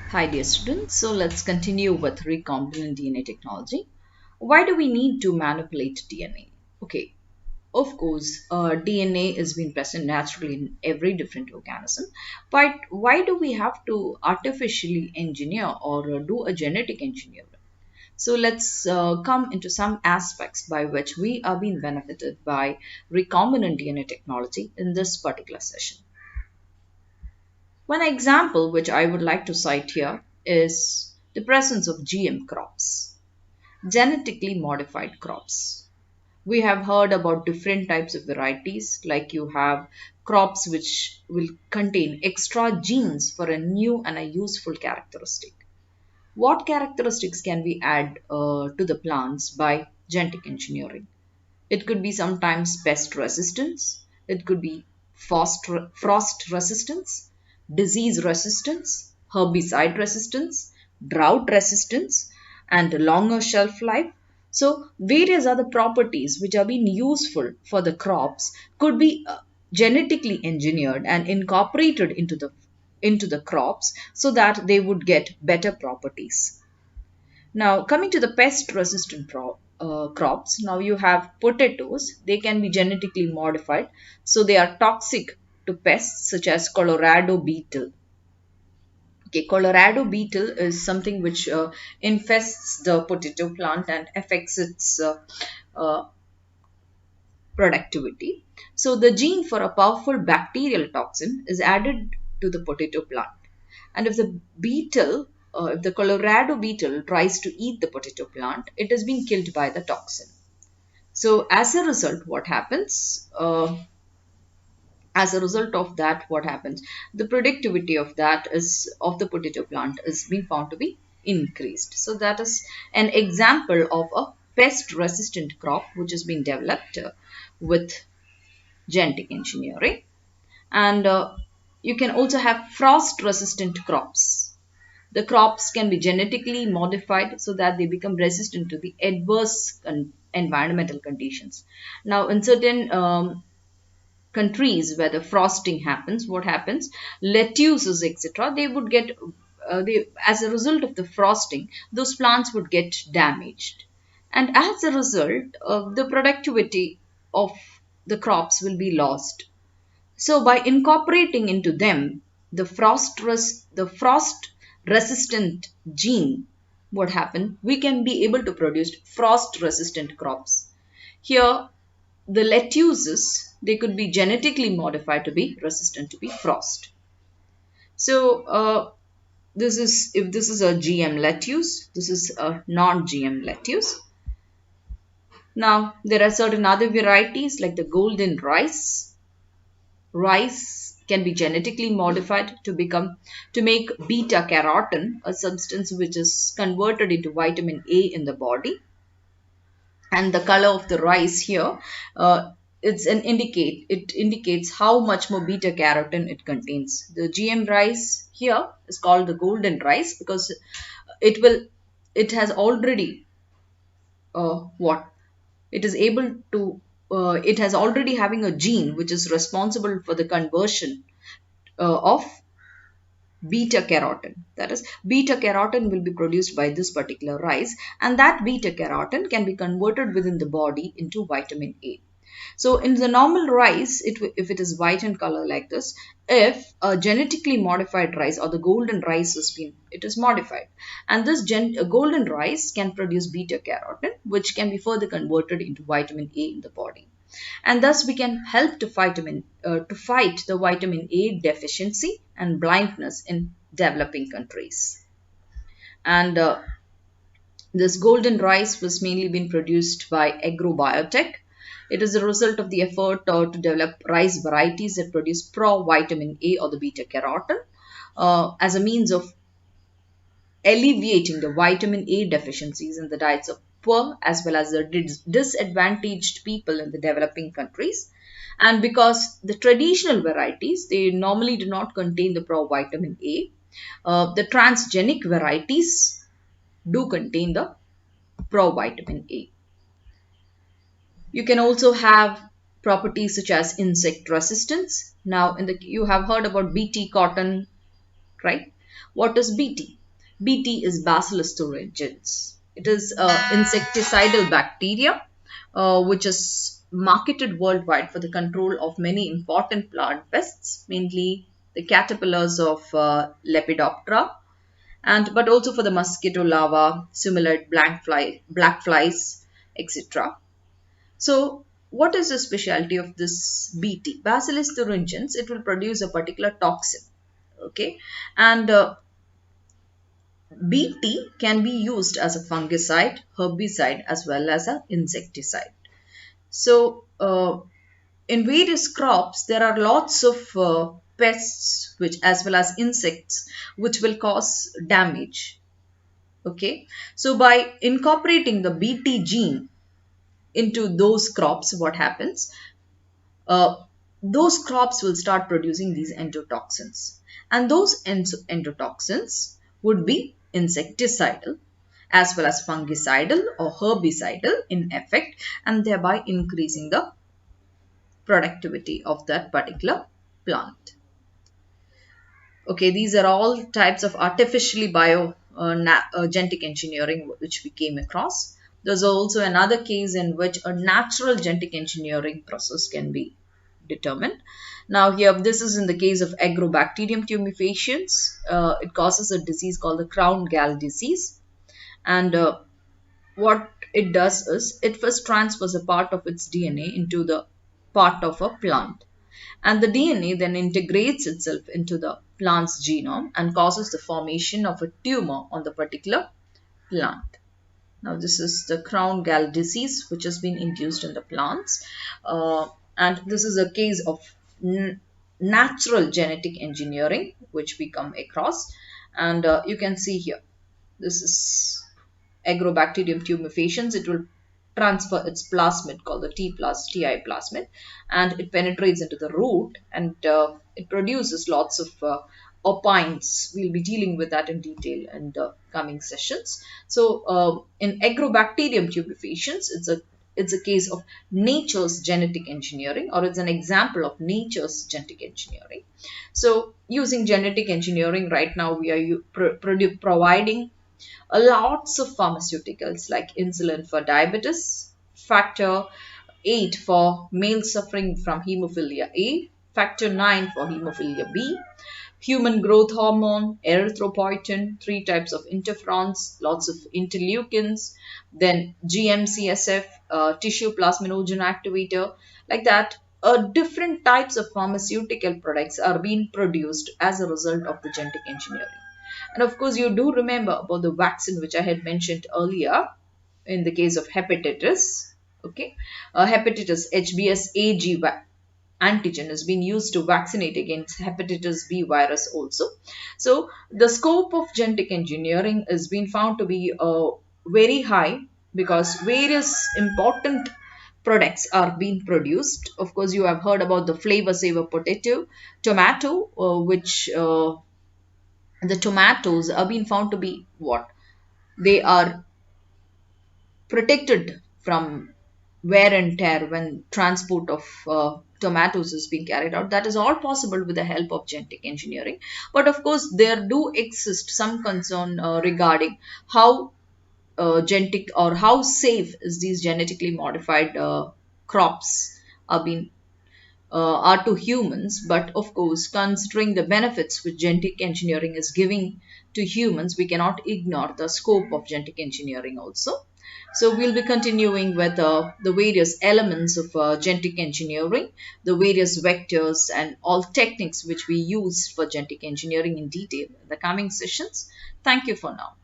Hi dear students, so let's continue with recombinant DNA technology. Why do we need to manipulate DNA? Okay, of course, DNA is being present naturally in every different organism, but why do we have to artificially engineer or do a genetic engineering? So let's come into some aspects by which we are being benefited by recombinant DNA technology in this particular session. One example which I would like to cite here is the presence of GM crops, genetically modified crops. We have heard about different types of varieties, like you have crops which will contain extra genes for a new and a useful characteristic. What characteristics can we add to the plants by genetic engineering? It could be sometimes pest resistance, it could be frost resistance, disease resistance, herbicide resistance, drought resistance, and longer shelf life. So, various other properties which are being useful for the crops could be genetically engineered and incorporated into the crops so that they would get better properties. Now, coming to the pest resistant crops, now you have potatoes. They can be genetically modified, so they are toxic to pests such as Colorado beetle. Okay, Colorado beetle is something which infests the potato plant and affects its uh, productivity. So, the gene for a powerful bacterial toxin is added to the potato plant. And if if the Colorado beetle tries to eat the potato plant, it is being killed by the toxin. So, as a result, what happens? As a result of that, what happens? The productivity of the potato plant is being found to be increased. So, that is an example of a pest-resistant crop which is being developed with genetic engineering. And you can also have frost-resistant crops. The crops can be genetically modified so that they become resistant to the adverse environmental conditions. Now, in certain countries where the frosting happens, what happens? Lettuces, etc. They would get, as a result of the frosting, those plants would get damaged. And as a result, the productivity of the crops will be lost. So by incorporating into them the frost resistant gene, what happened? We can be able to produce frost resistant crops. Here, the lettuces, they could be genetically modified to be resistant to be frost. So if this is a GM lettuce, this is a non-GM lettuce. Now there are certain other varieties like the golden rice. Rice can be genetically modified to make beta carotene, a substance which is converted into vitamin A in the body. And the color of the rice here, it indicates how much more beta carotene it contains. The GM rice here is called the golden rice because it will it has already what it is able to it has already having a gene which is responsible for the conversion of beta carotene. That is, beta carotene will be produced by this particular rice, and that beta carotene can be converted within the body into vitamin A. So, in the normal rice, if it is white in color like this, if a genetically modified rice or the golden rice it is modified, and this golden rice can produce beta carotene, which can be further converted into vitamin A in the body, and thus we can help to fight the vitamin A deficiency and blindness in developing countries. And this golden rice was mainly been produced by Agrobacterium. It is a result of the effort to develop rice varieties that produce pro-vitamin A or the beta carotene as a means of alleviating the vitamin A deficiencies in the diets of poor as well as the disadvantaged people in the developing countries. And because the traditional varieties, they normally do not contain the provitamin A, the transgenic varieties do contain the provitamin A. You can also have properties such as insect resistance. Now, you have heard about BT cotton, right? What is Bt? Bt is Bacillus thuringiens. It is insecticidal bacteria which is marketed worldwide for the control of many important plant pests, mainly the caterpillars of Lepidoptera, and but also for the mosquito larva, similar black flies, etc. So, what is the specialty of this Bt? Bacillus thuringiens, it will produce a particular toxin. Okay, and Bt can be used as a fungicide, herbicide, as well as an insecticide. So, in various crops, there are lots of pests, which as well as insects, which will cause damage. Okay, so by incorporating the Bt gene into those crops, what happens? Uh, those crops will start producing these endotoxins, and those endotoxins would be insecticidal as well as fungicidal or herbicidal in effect, and thereby increasing the productivity of that particular plant. Okay, these are all types of artificially genetic engineering which we came across. There's also another case in which a natural genetic engineering process can be determined. Now here, this is in the case of Agrobacterium tumefaciens. It causes a disease called the crown gall disease. And what it does is, it first transfers a part of its DNA into the part of a plant. And the DNA then integrates itself into the plant's genome and causes the formation of a tumor on the particular plant. Now, this is the crown gall disease which has been induced in the plants. And this is a case of natural genetic engineering which we come across. And you can see here, this is Agrobacterium tumefaciens. It will transfer its plasmid called the Ti plasmid, and it penetrates into the root, and it produces lots of opines. We'll be dealing with that in detail in the coming sessions. So in Agrobacterium tumefaciens, it's a case of nature's genetic engineering, or it's an example of nature's genetic engineering. So using genetic engineering right now, we are providing lots of pharmaceuticals like insulin for diabetes, factor 8 for males suffering from hemophilia A, factor 9 for hemophilia B, human growth hormone, erythropoietin, 3 types of interferons, lots of interleukins, then GM-CSF, tissue plasminogen activator, like that. Different types of pharmaceutical products are being produced as a result of the genetic engineering. And of course, you do remember about the vaccine which I had mentioned earlier in the case of hepatitis. Okay, hepatitis HBsAg antigen has been used to vaccinate against hepatitis B virus also. So the scope of genetic engineering has been found to be very high, because various important products are being produced. Of course, you have heard about the flavor saver tomato, which the tomatoes are being found to be what? They are protected from wear and tear when transport of tomatoes is being carried out. That is all possible with the help of genetic engineering. But of course, there do exist some concern regarding how genetic or how safe is these genetically modified crops are to humans. But of course, considering the benefits which genetic engineering is giving to humans, we cannot ignore the scope of genetic engineering also. So we'll be continuing with the various elements of genetic engineering, the various vectors and all techniques which we use for genetic engineering in detail in the coming sessions. Thank you for now.